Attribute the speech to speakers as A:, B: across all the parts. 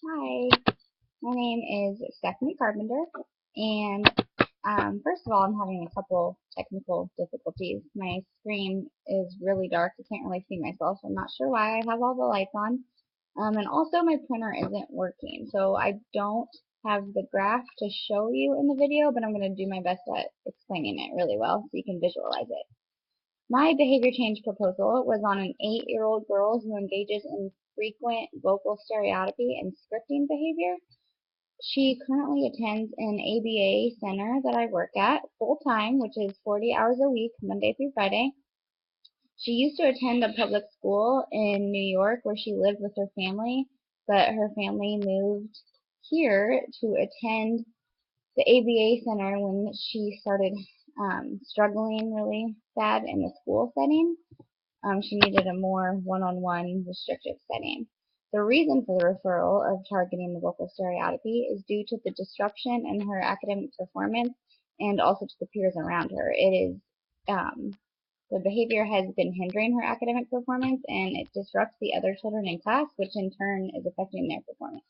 A: Hi, my name is Stephanie Carpenter, and first of all, I'm having a couple technical difficulties. My screen is really dark. I can't really see myself. I'm not sure why I have all the lights on. And also, my printer isn't working, so I don't have the graph to show you in the video, but I'm going to do my best at explaining it really well so you can visualize it. My behavior change proposal was on an 8-year-old girl who engages in frequent vocal stereotypy and scripting behavior. She currently attends an ABA center that I work at full time, which is 40 hours a week, Monday through Friday. She used to attend a public school in New York where she lived with her family, but her family moved here to attend the ABA center when she started struggling really bad in the school setting. She needed a more one-on-one restrictive setting. The reason for the referral of targeting the vocal stereotypy is due to the disruption in her academic performance and also to the peers around her. It is the behavior has been hindering her academic performance and it disrupts the other children in class, which in turn is affecting their performance.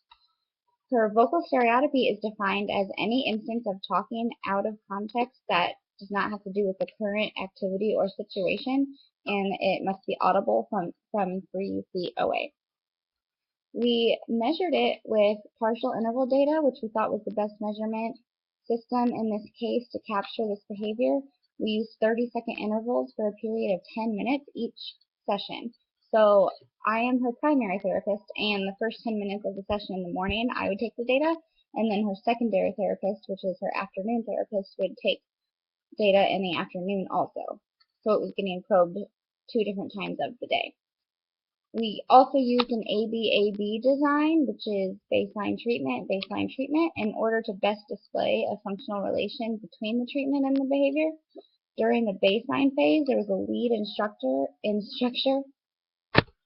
A: Her vocal stereotypy is defined as any instance of talking out of context that does not have to do with the current activity or situation, and it must be audible from 3 feet away. We measured it with partial interval data, which we thought was the best measurement system in this case to capture this behavior. We used 30-second intervals for a period of 10 minutes each session. So I am her primary therapist, and the first 10 minutes of the session in the morning, I would take the data, and then her secondary therapist, which is her afternoon therapist, would take data in the afternoon also. So it was getting probed 2 different times of the day. We also used an ABAB design, which is baseline treatment, in order to best display a functional relation between the treatment and the behavior. During the baseline phase, there was a lead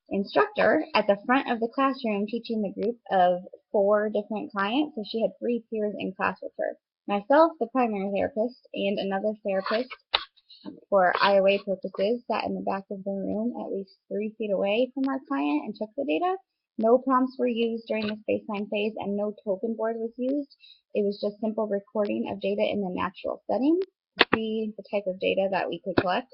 A: instructor at the front of the classroom teaching the group of 4 different clients, so she had 3 peers in class with her. Myself, the primary therapist, and another therapist for IOA purposes sat in the back of the room at least 3 feet away from our client and took the data. No prompts were used during this baseline phase and no token board was used. It was just simple recording of data in the natural setting to see the type of data that we could collect.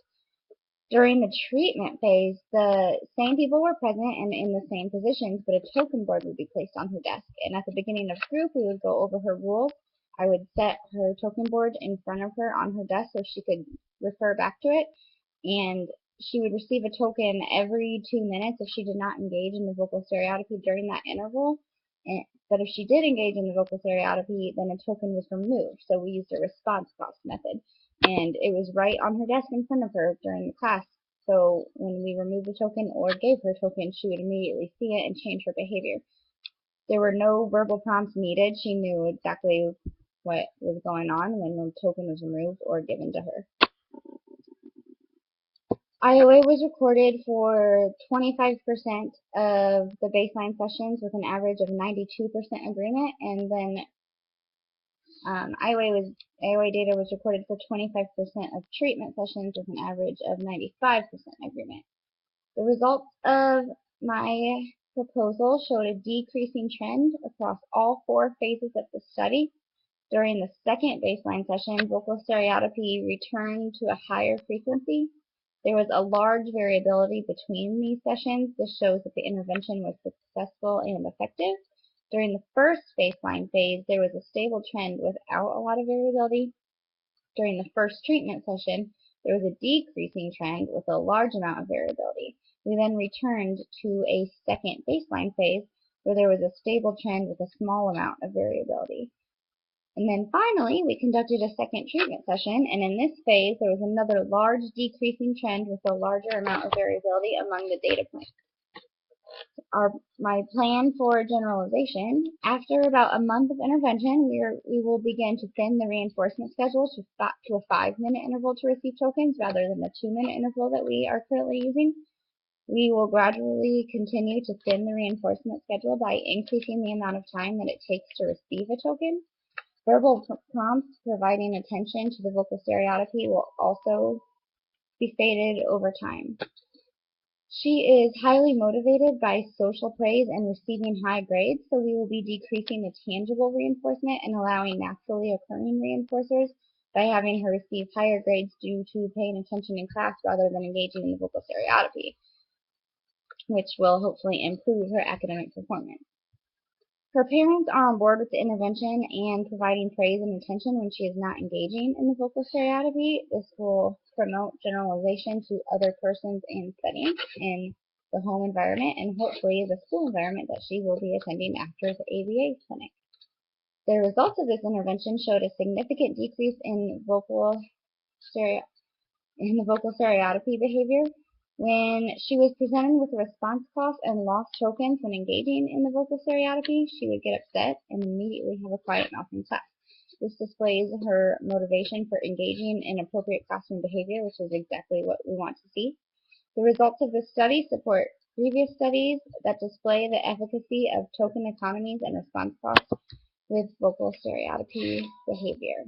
A: During the treatment phase, the same people were present and in the same positions, but a token board would be placed on her desk. And at the beginning of group, we would go over her rules. I would set her token board in front of her on her desk so she could refer back to it. And she would receive a token every 2 minutes if she did not engage in the vocal stereotypy during that interval. But if she did engage in the vocal stereotypy, then a token was removed. So we used a response cost method. And it was right on her desk in front of her during the class. So when we removed the token or gave her a token, she would immediately see it and change her behavior. There were no verbal prompts needed. She knew exactly what was going on when the token was removed or given to her. IOA was recorded for 25% of the baseline sessions with an average of 92% agreement, and then IOA data was recorded for 25% of treatment sessions with an average of 95% agreement. The results of my proposal showed a decreasing trend across all 4 phases of the study. During the second baseline session, vocal stereotypy returned to a higher frequency. There was a large variability between these sessions. This shows that the intervention was successful and effective. During the first baseline phase, there was a stable trend without a lot of variability. During the first treatment session, there was a decreasing trend with a large amount of variability. We then returned to a second baseline phase where there was a stable trend with a small amount of variability. And then finally, we conducted a second treatment session, and in this phase, there was another large decreasing trend with a larger amount of variability among the data points. My plan for generalization, after about a month of intervention, we will begin to thin the reinforcement schedule to a 5-minute interval to receive tokens rather than the 2-minute interval that we are currently using. We will gradually continue to thin the reinforcement schedule by increasing the amount of time that it takes to receive a token. Verbal prompts providing attention to the vocal stereotypy will also be faded over time. She is highly motivated by social praise and receiving high grades, so we will be decreasing the tangible reinforcement and allowing naturally occurring reinforcers by having her receive higher grades due to paying attention in class rather than engaging in the vocal stereotypy, which will hopefully improve her academic performance. Her parents are on board with the intervention and providing praise and attention when she is not engaging in the vocal stereotypy. This will promote generalization to other persons and settings in the home environment and hopefully the school environment that she will be attending after the ABA clinic. The results of this intervention showed a significant decrease in the vocal stereotypy behavior. When she was presented with a response cough and lost tokens when engaging in the vocal stereotypy, she would get upset and immediately have a quiet mouth in class. This displays her motivation for engaging in appropriate classroom behavior, which is exactly what we want to see. The results of this study support previous studies that display the efficacy of token economies and response costs with vocal stereotypy behavior.